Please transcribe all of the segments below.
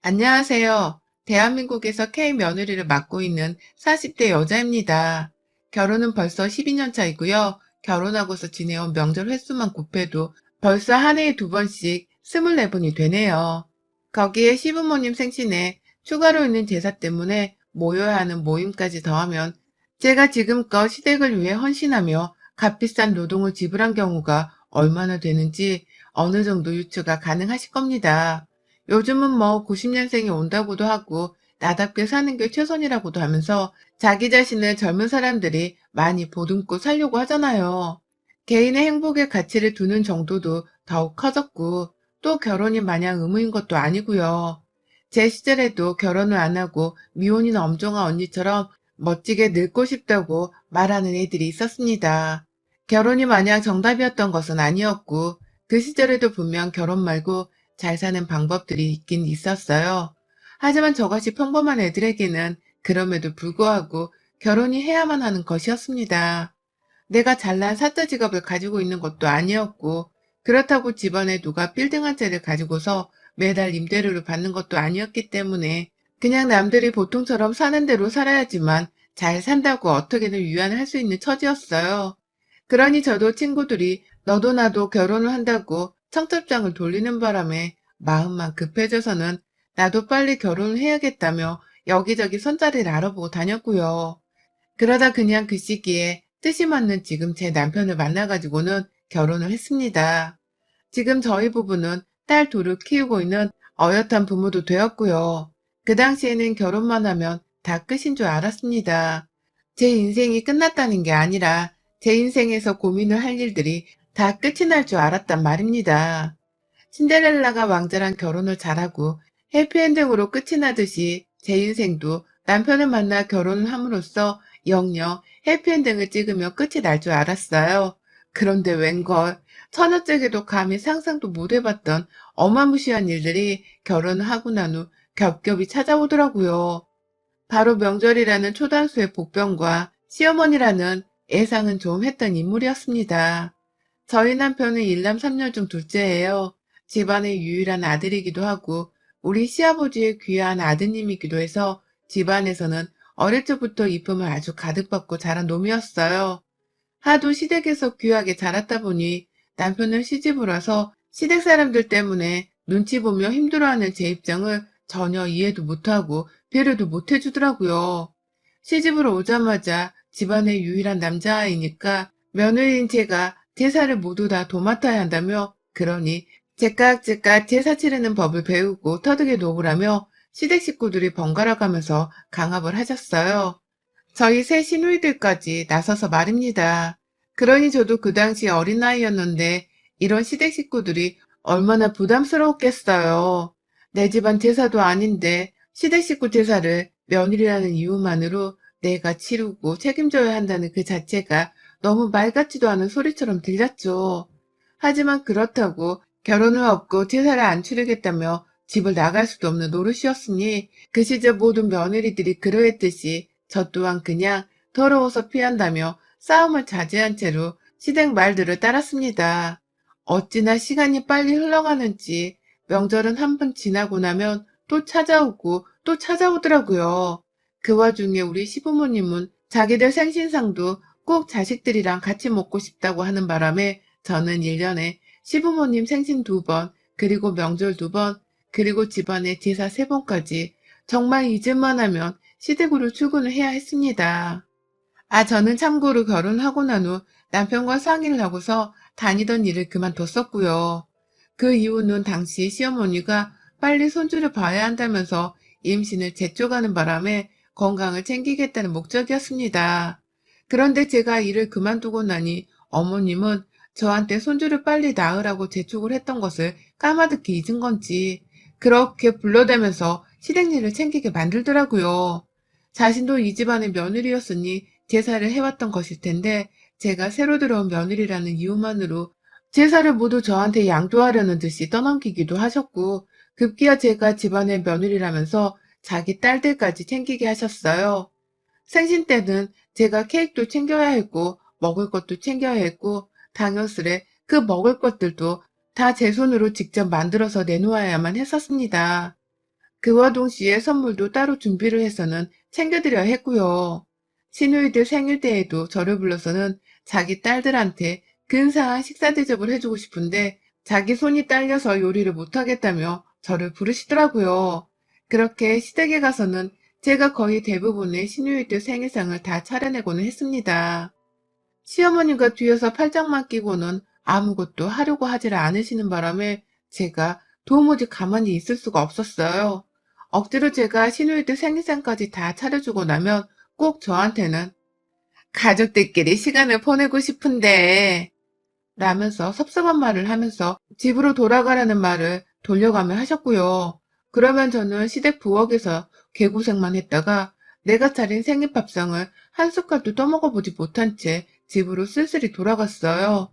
안녕하세요. 대한민국에서 K며느리를 맡고 있는 40대 여자입니다. 결혼은 벌써 12년 차이고요. 결혼하고서 지내온 명절 횟수만 곱해도 벌써 한 해에 두 번씩 24번이 되네요. 거기에 시부모님 생신에 추가로 있는 제사 때문에 모여야 하는 모임까지 더하면 제가 지금껏 시댁을 위해 헌신하며 값비싼 노동을 지불한 경우가 얼마나 되는지 어느 정도 유추가 가능하실 겁니다. 요즘은 뭐 90년생이 온다고도 하고 나답게 사는 게 최선이라고도 하면서 자기 자신을 젊은 사람들이 많이 보듬고 살려고 하잖아요. 개인의 행복의 가치를 두는 정도도 더욱 커졌고 또 결혼이 마냥 의무인 것도 아니고요. 제 시절에도 결혼을 안 하고 미혼인 엄정화 언니처럼 멋지게 늙고 싶다고 말하는 애들이 있었습니다. 결혼이 마냥 정답이었던 것은 아니었고 그 시절에도 분명 결혼 말고 잘 사는 방법들이 있긴 있었어요. 하지만 저같이 평범한 애들에게는 그럼에도 불구하고 결혼이 해야만 하는 것이었습니다. 내가 잘난 사짜 직업을 가지고 있는 것도 아니었고, 그렇다고 집안에 누가 빌딩 한 채를 가지고서 매달 임대료를 받는 것도 아니었기 때문에 그냥 남들이 보통처럼 사는 대로 살아야지만 잘 산다고 어떻게든 위안을 할 수 있는 처지였어요. 그러니 저도 친구들이 너도 나도 결혼을 한다고 청첩장을 돌리는 바람에 마음만 급해져서는 나도 빨리 결혼을 해야겠다며 여기저기 손자리를 알아보고 다녔고요. 그러다 그냥 그 시기에 뜻이 맞는 지금 제 남편을 만나가지고는 결혼을 했습니다. 지금 저희 부부는 딸 둘을 키우고 있는 어엿한 부모도 되었고요. 그 당시에는 결혼만 하면 다 끝인 줄 알았습니다. 제 인생이 끝났다는 게 아니라 제 인생에서 고민을 할 일들이 다 끝이 날 줄 알았단 말입니다. 신데렐라가 왕자랑 결혼을 잘하고 해피엔딩으로 끝이 나듯이 제 인생도 남편을 만나 결혼을 함으로써 영영 해피엔딩을 찍으며 끝이 날 줄 알았어요. 그런데 웬걸 처녀째게도 감히 상상도 못 해봤던 어마무시한 일들이 결혼을 하고 난 후 겹겹이 찾아오더라고요. 바로 명절이라는 초단수의 복병과 시어머니라는 예상은 좀 했던 인물이었습니다. 저희 남편은 일남 삼녀 중 둘째예요. 집안의 유일한 아들이기도 하고 우리 시아버지의 귀한 아드님이기도 해서 집안에서는 어릴 적부터 이쁨을 아주 가득 받고 자란 놈이었어요. 하도 시댁에서 귀하게 자랐다 보니 남편은 시집을 와서 시댁 사람들 때문에 눈치 보며 힘들어하는 제 입장을 전혀 이해도 못하고 배려도 못해주더라고요. 시집을 오자마자 집안의 유일한 남자아이니까 며느리인 제가 제사를 모두 다 도맡아야 한다며 그러니 제깍제깍 제사 치르는 법을 배우고 터득해 놓으라며 시댁 식구들이 번갈아 가면서 강압을 하셨어요. 저희 새 시누이들까지 나서서 말입니다. 그러니 저도 그 당시 어린 나이였는데 이런 시댁 식구들이 얼마나 부담스러웠겠어요. 내 집안 제사도 아닌데 시댁 식구 제사를 며느리라는 이유만으로 내가 치르고 책임져야 한다는 그 자체가 너무 말 같지도 않은 소리처럼 들렸죠. 하지만 그렇다고 결혼을 없고 제사를 안 치르겠다며 집을 나갈 수도 없는 노릇이었으니 그 시절 모든 며느리들이 그러했듯이 저 또한 그냥 더러워서 피한다며 싸움을 자제한 채로 시댁 말들을 따랐습니다. 어찌나 시간이 빨리 흘러가는지 명절은 한 번 지나고 나면 또 찾아오고 또 찾아오더라고요. 그 와중에 우리 시부모님은 자기들 생신상도 꼭 자식들이랑 같이 먹고 싶다고 하는 바람에 저는 1년에 시부모님 생신 2번, 그리고 명절 2번, 그리고 집안에 제사 3번까지 정말 잊을만 하면 시댁으로 출근을 해야 했습니다. 저는 참고로 결혼하고 난 후 남편과 상의를 하고서 다니던 일을 그만뒀었고요. 그 이유는 당시 시어머니가 빨리 손주를 봐야 한다면서 임신을 재촉하는 바람에 건강을 챙기겠다는 목적이었습니다. 그런데 제가 일을 그만두고 나니 어머님은 저한테 손주를 빨리 낳으라고 재촉을 했던 것을 까마득히 잊은 건지 그렇게 불러대면서 시댁 일을 챙기게 만들더라고요. 자신도 이 집안의 며느리였으니 제사를 해왔던 것일 텐데 제가 새로 들어온 며느리라는 이유만으로 제사를 모두 저한테 양도하려는 듯이 떠넘기기도 하셨고 급기야 제가 집안의 며느리라면서 자기 딸들까지 챙기게 하셨어요. 생신 때는 제가 케이크도 챙겨야 했고 먹을 것도 챙겨야 했고 당연스레 그 먹을 것들도 다 제 손으로 직접 만들어서 내놓아야만 했었습니다. 그와 동시에 선물도 따로 준비를 해서는 챙겨드려야 했고요. 시누이들 생일 때에도 저를 불러서는 자기 딸들한테 근사한 식사 대접을 해주고 싶은데 자기 손이 딸려서 요리를 못하겠다며 저를 부르시더라고요. 그렇게 시댁에 가서는 제가 거의 대부분의 시누이들 생일상을 다 차려내고는 했습니다. 시어머니가 뒤에서 팔짱만 끼고는 아무것도 하려고 하질 않으시는 바람에 제가 도무지 가만히 있을 수가 없었어요. 억지로 제가 시누이들 생일상까지 다 차려주고 나면 꼭 저한테는 가족들끼리 시간을 보내고 싶은데 라면서 섭섭한 말을 하면서 집으로 돌아가라는 말을 돌려가며 하셨고요. 그러면 저는 시댁 부엌에서 개고생만 했다가 내가 차린 생일밥상을 한 숟갈도 떠먹어보지 못한 채 집으로 쓸쓸히 돌아갔어요.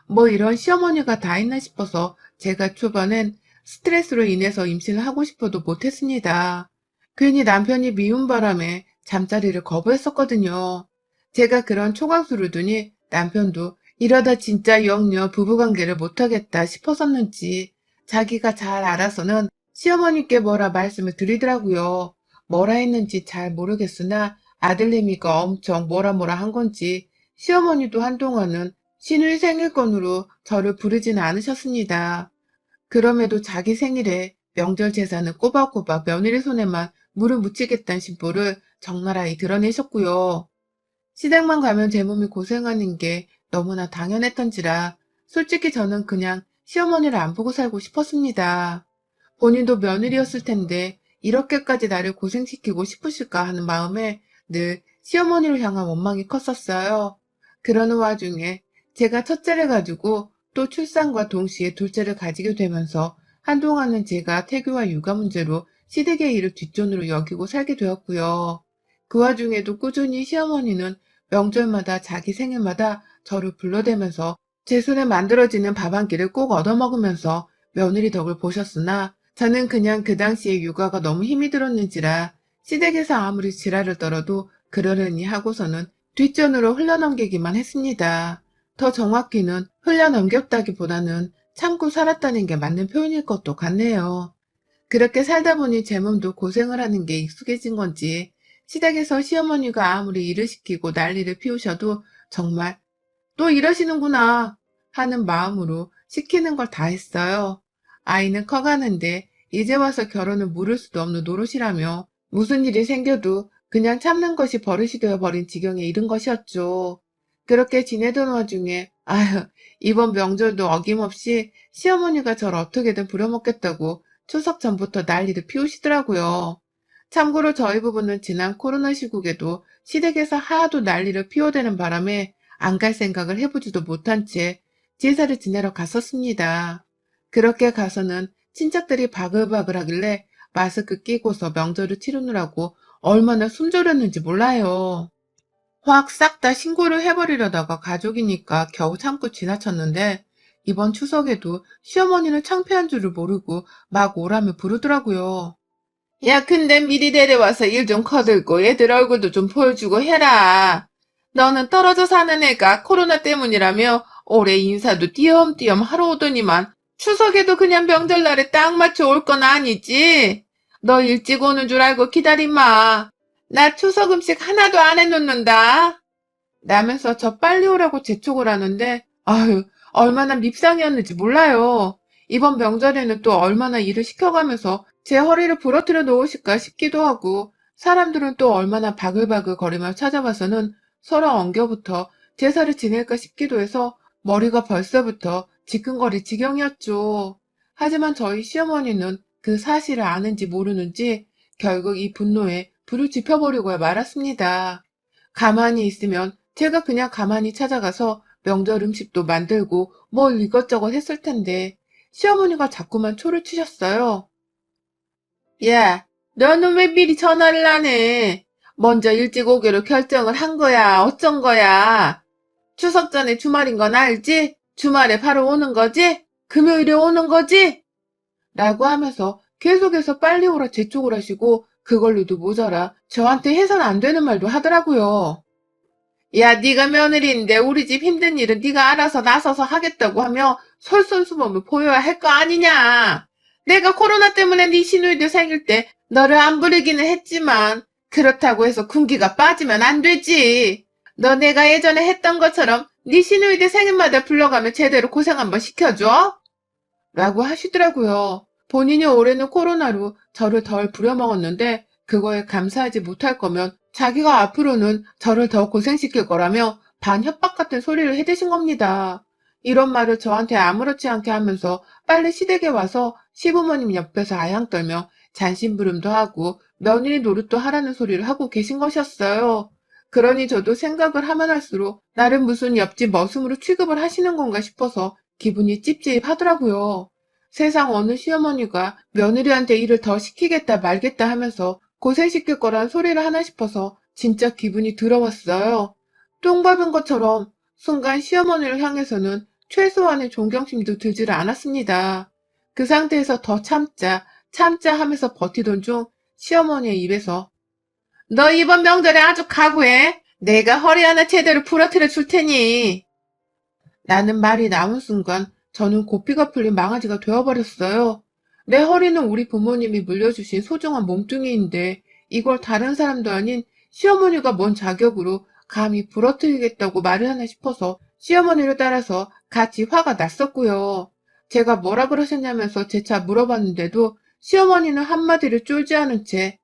뭐 이런 시어머니가 다 있나 싶어서 제가 초반엔 스트레스로 인해서 임신을 하고 싶어도 못했습니다. 괜히 남편이 미운 바람에 잠자리를 거부했었거든요. 제가 그런 초강수를 두니 남편도 이러다 진짜 영영 부부관계를 못하겠다 싶었었는지 자기가 잘 알아서는 시어머니께 뭐라 말씀을 드리더라고요. 뭐라 했는지 잘 모르겠으나 아들내미가 엄청 뭐라 한 건지 시어머니도 한동안은 시누이 생일권으로 저를 부르지는 않으셨습니다. 그럼에도 자기 생일에 명절 제사는 꼬박꼬박 며느리 손에만 물을 묻히겠다는 심보를 적나라히 드러내셨고요. 시댁만 가면 제 몸이 고생하는 게 너무나 당연했던지라 솔직히 저는 그냥 시어머니를 안 보고 살고 싶었습니다. 본인도 며느리였을 텐데 이렇게까지 나를 고생시키고 싶으실까 하는 마음에 늘 시어머니를 향한 원망이 컸었어요. 그러는 와중에 제가 첫째를 가지고 또 출산과 동시에 둘째를 가지게 되면서 한동안은 제가 태교와 육아 문제로 시댁의 일을 뒷전으로 여기고 살게 되었고요. 그 와중에도 꾸준히 시어머니는 명절마다 자기 생일마다 저를 불러대면서 제 손에 만들어지는 밥 한 끼를 꼭 얻어먹으면서 며느리 덕을 보셨으나 저는 그냥 그 당시에 육아가 너무 힘이 들었는지라 시댁에서 아무리 지랄을 떨어도 그러려니 하고서는 뒷전으로 흘려넘기기만 했습니다. 더 정확히는 흘려넘겼다기보다는 참고 살았다는 게 맞는 표현일 것도 같네요. 그렇게 살다 보니 제 몸도 고생을 하는 게 익숙해진 건지 시댁에서 시어머니가 아무리 일을 시키고 난리를 피우셔도 정말 또 이러시는구나 하는 마음으로 시키는 걸 다 했어요. 아이는 커가는데 이제 와서 결혼을 물을 수도 없는 노릇이라며 무슨 일이 생겨도 그냥 참는 것이 버릇이 되어버린 지경에 이른 것이었죠. 그렇게 지내던 와중에 아휴 이번 명절도 어김없이 시어머니가 저를 어떻게든 부려먹겠다고 추석 전부터 난리를 피우시더라고요. 참고로 저희 부부는 지난 코로나 시국에도 시댁에서 하도 난리를 피워대는 바람에 안 갈 생각을 해보지도 못한 채 제사를 지내러 갔었습니다. 그렇게 가서는 친척들이 바글바글 하길래 마스크 끼고서 명절을 치르느라고 얼마나 숨졸였는지 몰라요. 확 싹 다 신고를 해버리려다가 가족이니까 겨우 참고 지나쳤는데 이번 추석에도 시어머니는 창피한 줄을 모르고 막 오라며 부르더라고요. 야, 근데 미리 데려와서 일 좀 거들고 애들 얼굴도 좀 보여주고 해라. 너는 떨어져 사는 애가 코로나 때문이라며 올해 인사도 띄엄띄엄 하러 오더니만 추석에도 그냥 명절날에 딱 맞춰 올 건 아니지? 너 일찍 오는 줄 알고 기다리마. 나 추석 음식 하나도 안 해놓는다. 라면서 저 빨리 오라고 재촉을 하는데 아유 얼마나 밉상이었는지 몰라요. 이번 명절에는 또 얼마나 일을 시켜가면서 제 허리를 부러뜨려 놓으실까 싶기도 하고 사람들은 또 얼마나 바글바글 거리며 찾아와서는 서로 엉겨부터 제사를 지낼까 싶기도 해서 머리가 벌써부터 지끈거릴 지경이었죠. 하지만 저희 시어머니는 그 사실을 아는지 모르는지 결국 이 분노에 불을 지펴보려고 말았습니다. 가만히 있으면 제가 그냥 가만히 찾아가서 명절 음식도 만들고 뭘 이것저것 했을 텐데 시어머니가 자꾸만 초를 치셨어요. 야, 너는 왜 미리 전화를 안 해? 먼저 일찍 오기로 결정을 한 거야. 어쩐 거야? 추석 전에 주말인 건 알지? 주말에 바로 오는 거지? 금요일에 오는 거지? 라고 하면서 계속해서 빨리 오라 재촉을 하시고 그걸로도 모자라 저한테 해선 안 되는 말도 하더라고요. 야, 네가 며느리인데 우리 집 힘든 일은 네가 알아서 나서서 하겠다고 하며 솔선수범을 보여야 할 거 아니냐. 내가 코로나 때문에 네 시누이들 생길 때 너를 안 부리기는 했지만 그렇다고 해서 군기가 빠지면 안 되지. 너 내가 예전에 했던 것처럼 네 시누이들 생일마다 불러가며 제대로 고생 한번 시켜줘? 라고 하시더라고요. 본인이 올해는 코로나로 저를 덜 부려먹었는데 그거에 감사하지 못할 거면 자기가 앞으로는 저를 더 고생시킬 거라며 반협박 같은 소리를 해대신 겁니다. 이런 말을 저한테 아무렇지 않게 하면서 빨리 시댁에 와서 시부모님 옆에서 아양 떨며 잔심부름도 하고 며느리 노릇도 하라는 소리를 하고 계신 것이었어요. 그러니 저도 생각을 하면 할수록 나를 무슨 옆집 머슴으로 취급을 하시는 건가 싶어서 기분이 찝찝하더라고요. 세상 어느 시어머니가 며느리한테 일을 더 시키겠다 말겠다 하면서 고생시킬 거란 소리를 하나 싶어서 진짜 기분이 더러웠어요. 똥 밟은 것처럼 순간 시어머니를 향해서는 최소한의 존경심도 들지를 않았습니다. 그 상태에서 더 참자 하면서 버티던 중 시어머니의 입에서 너 이번 명절에 아주 각오해. 내가 허리 하나 제대로 부러뜨려 줄 테니. 라는 말이 나온 순간 저는 고삐가 풀린 망아지가 되어버렸어요. 내 허리는 우리 부모님이 물려주신 소중한 몸뚱이인데 이걸 다른 사람도 아닌 시어머니가 뭔 자격으로 감히 부러뜨리겠다고 말을 하나 싶어서 시어머니를 따라서 같이 화가 났었고요. 제가 뭐라 그러셨냐면서 재차 물어봤는데도 시어머니는 한마디를 쫄지 않은 채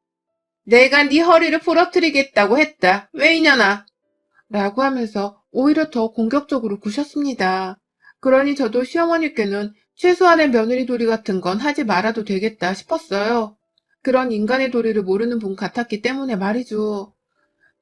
내가 네 허리를 부러뜨리겠다고 했다. 왜 이냐나? 라고 하면서 오히려 더 공격적으로 구셨습니다. 그러니 저도 시어머니께는 최소한의 며느리 도리 같은 건 하지 말아도 되겠다 싶었어요. 그런 인간의 도리를 모르는 분 같았기 때문에 말이죠.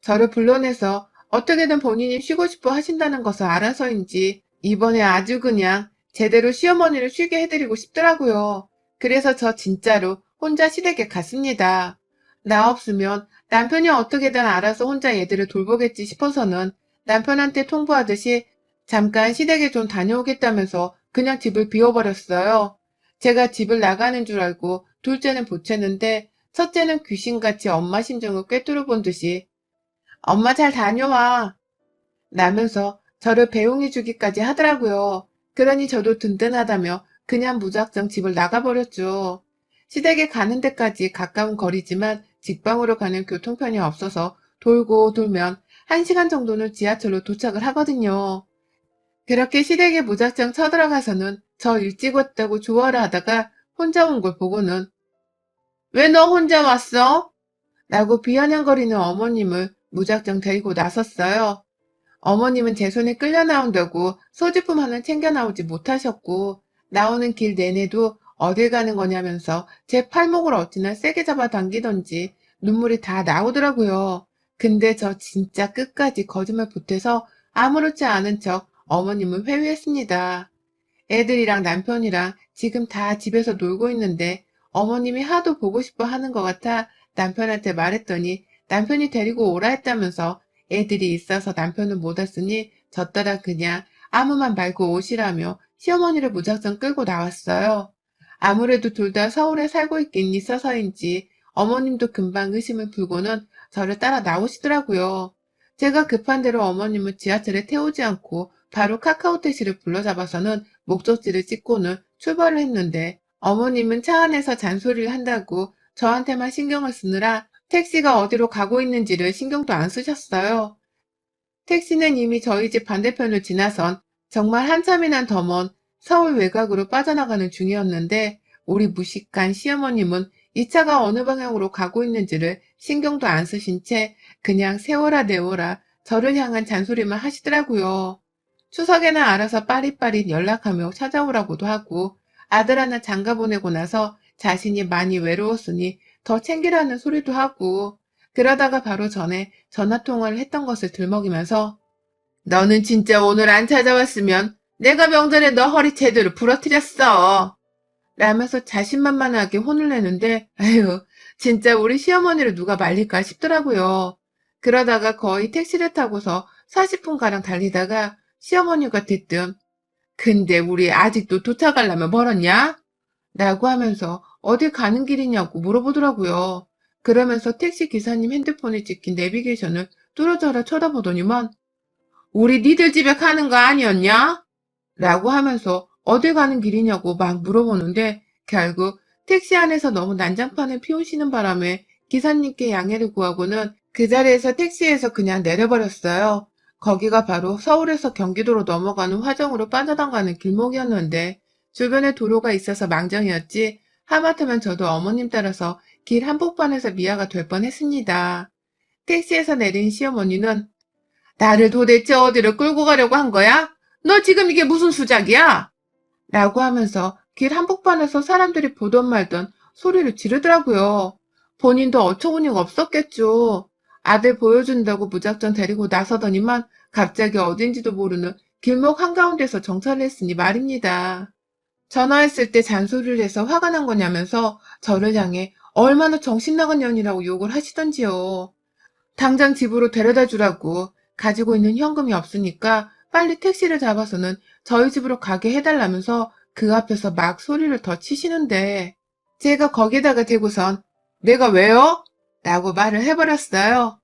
저를 불러내서 어떻게든 본인이 쉬고 싶어 하신다는 것을 알아서인지 이번에 아주 그냥 제대로 시어머니를 쉬게 해드리고 싶더라고요. 그래서 저 진짜로 혼자 시댁에 갔습니다. 나 없으면 남편이 어떻게든 알아서 혼자 얘들을 돌보겠지 싶어서는 남편한테 통보하듯이 잠깐 시댁에 좀 다녀오겠다면서 그냥 집을 비워버렸어요. 제가 집을 나가는 줄 알고 둘째는 보채는데 첫째는 귀신같이 엄마 심정을 꿰뚫어 본 듯이 엄마 잘 다녀와 라면서 저를 배웅해 주기까지 하더라고요. 그러니 저도 든든하다며 그냥 무작정 집을 나가버렸죠. 시댁에 가는 데까지 가까운 거리지만 직방으로 가는 교통편이 없어서 돌고 돌면 1시간 정도는 지하철로 도착을 하거든요. 그렇게 시댁에 무작정 쳐들어가서는 저 일찍 왔다고 좋아를 하다가 혼자 온 걸 보고는 왜 너 혼자 왔어? 라고 비아냥거리는 어머님을 무작정 데리고 나섰어요. 어머님은 제 손에 끌려 나온다고 소지품 하나 챙겨 나오지 못하셨고 나오는 길 내내도 어딜 가는 거냐면서 제 팔목을 어찌나 세게 잡아당기던지 눈물이 다 나오더라고요. 근데 저 진짜 끝까지 거짓말 보태서 아무렇지 않은 척 어머님을 회유했습니다. 애들이랑 남편이랑 지금 다 집에서 놀고 있는데 어머님이 하도 보고 싶어 하는 것 같아 남편한테 말했더니 남편이 데리고 오라 했다면서 애들이 있어서 남편은 못 왔으니 저 따라 그냥 아무 말 말고 오시라며 시어머니를 무작정 끌고 나왔어요. 아무래도 둘 다 서울에 살고 있긴 있어서인지 어머님도 금방 의심을 풀고는 저를 따라 나오시더라고요. 제가 급한 대로 어머님을 지하철에 태우지 않고 바로 카카오 택시를 불러잡아서는 목적지를 찍고는 출발을 했는데 어머님은 차 안에서 잔소리를 한다고 저한테만 신경을 쓰느라 택시가 어디로 가고 있는지를 신경도 안 쓰셨어요. 택시는 이미 저희 집 반대편을 지나선 정말 한참이나 더 먼 서울 외곽으로 빠져나가는 중이었는데 우리 무식한 시어머님은 이 차가 어느 방향으로 가고 있는지를 신경도 안 쓰신 채 그냥 세워라 내워라 저를 향한 잔소리만 하시더라고요. 추석에는 알아서 빠릿빠릿 연락하며 찾아오라고도 하고 아들 하나 장가 보내고 나서 자신이 많이 외로웠으니 더 챙기라는 소리도 하고 그러다가 바로 전에 전화통화를 했던 것을 들먹이면서 너는 진짜 오늘 안 찾아왔으면 내가 명절에 너 허리 제대로 부러뜨렸어. 라면서 자신만만하게 혼을 내는데 아유 진짜 우리 시어머니를 누가 말릴까 싶더라고요. 그러다가 거의 택시를 타고서 40분가량 달리다가 시어머니가 대뜸 근데 우리 아직도 도착하려면 멀었냐? 라고 하면서 어딜 가는 길이냐고 물어보더라고요. 그러면서 택시 기사님 핸드폰에 찍힌 내비게이션을 뚫어져라 쳐다보더니만 우리 니들 집에 가는 거 아니었냐? 라고 하면서 어딜 가는 길이냐고 막 물어보는데 결국 택시 안에서 너무 난장판을 피우시는 바람에 기사님께 양해를 구하고는 그 자리에서 택시에서 그냥 내려버렸어요. 거기가 바로 서울에서 경기도로 넘어가는 화정으로 빠져나가는 길목이었는데 주변에 도로가 있어서 망정이었지 하마터면 저도 어머님 따라서 길 한복판에서 미아가 될 뻔했습니다. 택시에서 내린 시어머니는 나를 도대체 어디로 끌고 가려고 한 거야? 너 지금 이게 무슨 수작이야? 라고 하면서 길 한복판에서 사람들이 보던 말던 소리를 지르더라고요. 본인도 어처구니가 없었겠죠. 아들 보여준다고 무작정 데리고 나서더니만 갑자기 어딘지도 모르는 길목 한가운데서 정차를 했으니 말입니다. 전화했을 때 잔소리를 해서 화가 난 거냐면서 저를 향해 얼마나 정신 나간 년이라고 욕을 하시던지요. 당장 집으로 데려다 주라고 가지고 있는 현금이 없으니까 빨리 택시를 잡아서는 저희 집으로 가게 해달라면서 그 앞에서 막 소리를 더 치시는데 제가 거기다가 대고선 내가 왜요? 라고 말을 해버렸어요.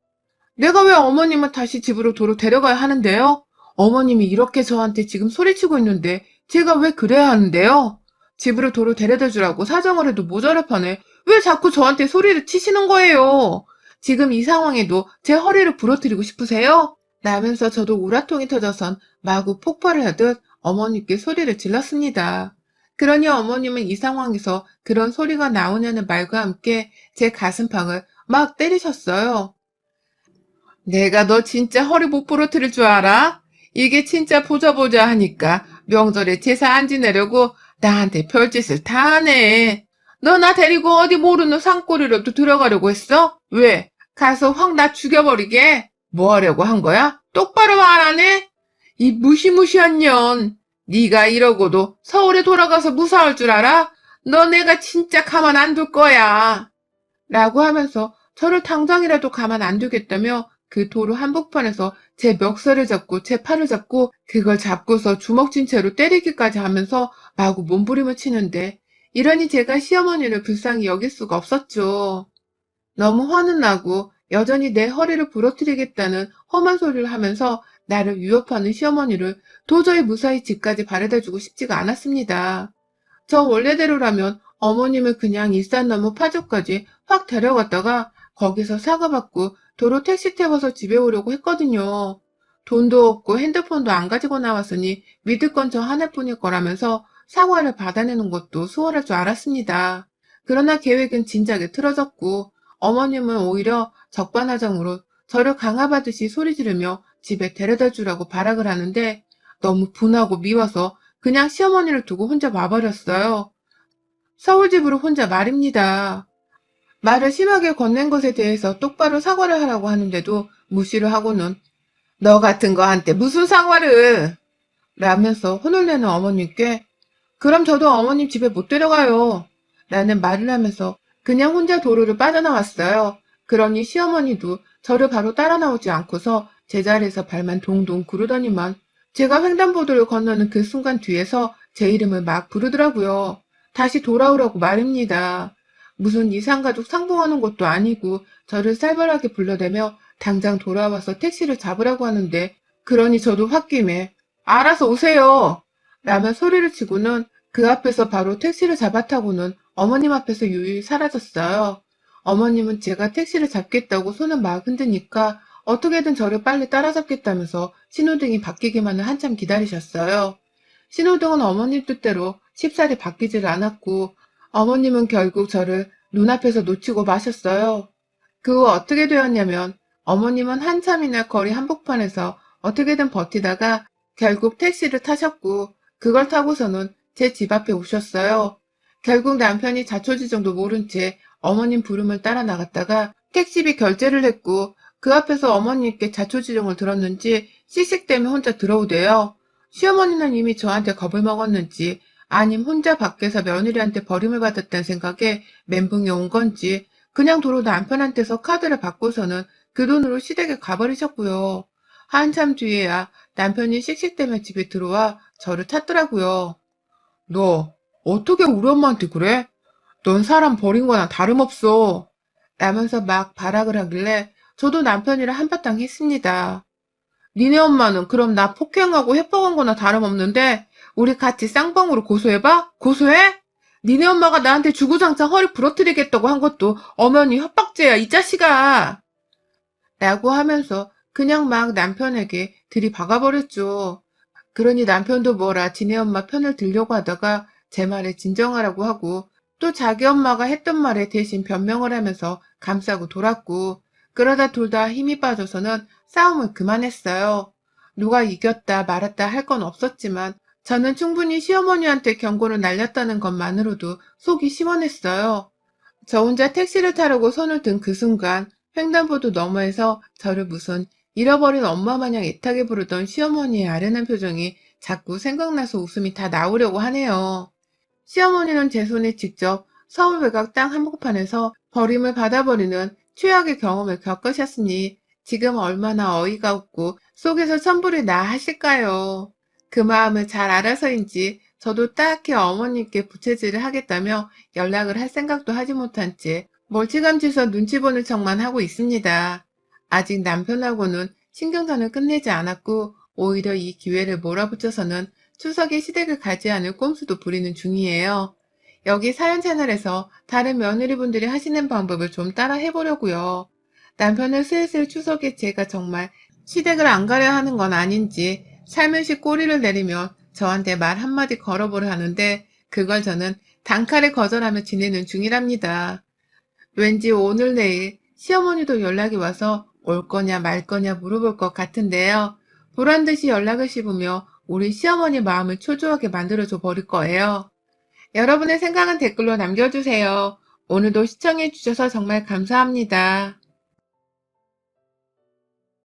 내가 왜 어머님을 다시 집으로 도로 데려가야 하는데요? 어머님이 이렇게 저한테 지금 소리치고 있는데 제가 왜 그래야 하는데요? 집으로 도로 데려다 주라고 사정을 해도 모자랄 판에 왜 자꾸 저한테 소리를 치시는 거예요? 지금 이 상황에도 제 허리를 부러뜨리고 싶으세요? 라면서 저도 우라통이 터져선 마구 폭발을 하듯 어머니께 소리를 질렀습니다. 그러니 어머님은 이 상황에서 그런 소리가 나오냐는 말과 함께 제 가슴팍을 막 때리셨어요. 내가 너 진짜 허리 못 부러뜨릴 줄 알아? 이게 진짜 보자 하니까 명절에 제사 안 지내려고 나한테 별짓을 다 하네. 너 나 데리고 어디 모르는 산골이라도 들어가려고 했어? 왜? 가서 확 나 죽여버리게? 뭐 하려고 한 거야? 똑바로 말 안 해? 이 무시무시한 년. 네가 이러고도 서울에 돌아가서 무사할 줄 알아? 너 내가 진짜 가만 안 둘 거야. 라고 하면서 저를 당장이라도 가만 안 두겠다며 그 도로 한복판에서 제 멱살을 잡고 제 팔을 잡고 그걸 잡고서 주먹진 채로 때리기까지 하면서 마구 몸부림을 치는데 이러니 제가 시어머니를 불쌍히 여길 수가 없었죠. 너무 화는 나고 여전히 내 허리를 부러뜨리겠다는 험한 소리를 하면서 나를 위협하는 시어머니를 도저히 무사히 집까지 바래다주고 싶지가 않았습니다. 저 원래대로라면 어머님을 그냥 일산 너머 파주까지 확 데려갔다가 거기서 사과받고 도로 택시 태워서 집에 오려고 했거든요. 돈도 없고 핸드폰도 안 가지고 나왔으니 믿을 건 저 하나뿐일 거라면서 사과를 받아내는 것도 수월할 줄 알았습니다. 그러나 계획은 진작에 틀어졌고 어머님은 오히려 적반하장으로 저를 강압하듯이 소리 지르며 집에 데려다 주라고 발악을 하는데 너무 분하고 미워서 그냥 시어머니를 두고 혼자 와버렸어요. 서울 집으로 혼자 말입니다. 말을 심하게 건넨 것에 대해서 똑바로 사과를 하라고 하는데도 무시를 하고는 너 같은 거한테 무슨 사과를 라면서 혼을 내는 어머님께 그럼 저도 어머님 집에 못 데려가요 라는 말을 하면서 그냥 혼자 도로를 빠져나왔어요. 그러니 시어머니도 저를 바로 따라 나오지 않고서 제자리에서 발만 동동 구르더니만 제가 횡단보도를 건너는 그 순간 뒤에서 제 이름을 막 부르더라고요. 다시 돌아오라고 말입니다. 무슨 이산가족 상봉하는 것도 아니고 저를 살벌하게 불러대며 당장 돌아와서 택시를 잡으라고 하는데 그러니 저도 홧김에 알아서 오세요 라며 소리를 치고는 그 앞에서 바로 택시를 잡아 타고는 어머님 앞에서 유유히 사라졌어요. 어머님은 제가 택시를 잡겠다고 손을 막 흔드니까 어떻게든 저를 빨리 따라잡겠다면서 신호등이 바뀌기만을 한참 기다리셨어요. 신호등은 어머님 뜻대로 쉽사리 바뀌질 않았고 어머님은 결국 저를 눈앞에서 놓치고 마셨어요. 그 후 어떻게 되었냐면 어머님은 한참이나 거리 한복판에서 어떻게든 버티다가 결국 택시를 타셨고 그걸 타고서는 제 집 앞에 오셨어요. 결국 남편이 자초지종도 모른 채 어머님 부름을 따라 나갔다가 택시비 결제를 했고 그 앞에서 어머님께 자초지종을 들었는지 씩씩대며 혼자 들어오대요. 시어머니는 이미 저한테 겁을 먹었는지 아님 혼자 밖에서 며느리한테 버림을 받았다는 생각에 멘붕이 온 건지 그냥 도로 남편한테서 카드를 받고서는 그 돈으로 시댁에 가버리셨고요. 한참 뒤에야 남편이 씩씩대며 집에 들어와 저를 찾더라고요. 너 어떻게 우리 엄마한테 그래? 넌 사람 버린 거나 다름없어. 라면서 막 발악을 하길래 저도 남편이랑 한바탕 했습니다. 니네 엄마는 그럼 나 폭행하고 협박한 거나 다름없는데 우리 같이 쌍방으로 고소해봐? 고소해? 니네 엄마가 나한테 주구장창 허리 부러뜨리겠다고 한 것도 어머니 협박죄야, 이 자식아! 라고 하면서 그냥 막 남편에게 들이박아버렸죠. 그러니 남편도 뭐라 지네 엄마 편을 들려고 하다가 제 말에 진정하라고 하고 또 자기 엄마가 했던 말에 대신 변명을 하면서 감싸고 돌았고 그러다 둘 다 힘이 빠져서는 싸움을 그만했어요. 누가 이겼다 말았다 할 건 없었지만 저는 충분히 시어머니한테 경고를 날렸다는 것만으로도 속이 시원했어요. 저 혼자 택시를 타려고 손을 든 그 순간 횡단보도 너머에서 저를 무슨 잃어버린 엄마 마냥 애타게 부르던 시어머니의 아련한 표정이 자꾸 생각나서 웃음이 다 나오려고 하네요. 시어머니는 제 손에 직접 서울 외곽 땅 한복판에서 버림을 받아버리는 최악의 경험을 겪으셨으니 지금 얼마나 어이가 없고 속에서 천불이 나 하실까요? 그 마음을 잘 알아서인지 저도 딱히 어머니께 부채질을 하겠다며 연락을 할 생각도 하지 못한 채 멀찌감치서 눈치 보는 척만 하고 있습니다. 아직 남편하고는 신경전을 끝내지 않았고 오히려 이 기회를 몰아붙여서는 추석에 시댁을 가지 않을 꼼수도 부리는 중이에요. 여기 사연 채널에서 다른 며느리분들이 하시는 방법을 좀 따라 해보려고요. 남편을 슬슬 추석에 제가 정말 시댁을 안 가려 하는 건 아닌지 살며시 꼬리를 내리며 저한테 말 한마디 걸어보려 하는데 그걸 저는 단칼에 거절하며 지내는 중이랍니다. 왠지 오늘 내일 시어머니도 연락이 와서 올 거냐 말 거냐 물어볼 것 같은데요. 보란듯이 연락을 씹으며 우리 시어머니 마음을 초조하게 만들어줘 버릴 거예요. 여러분의 생각은 댓글로 남겨주세요. 오늘도 시청해주셔서 정말 감사합니다.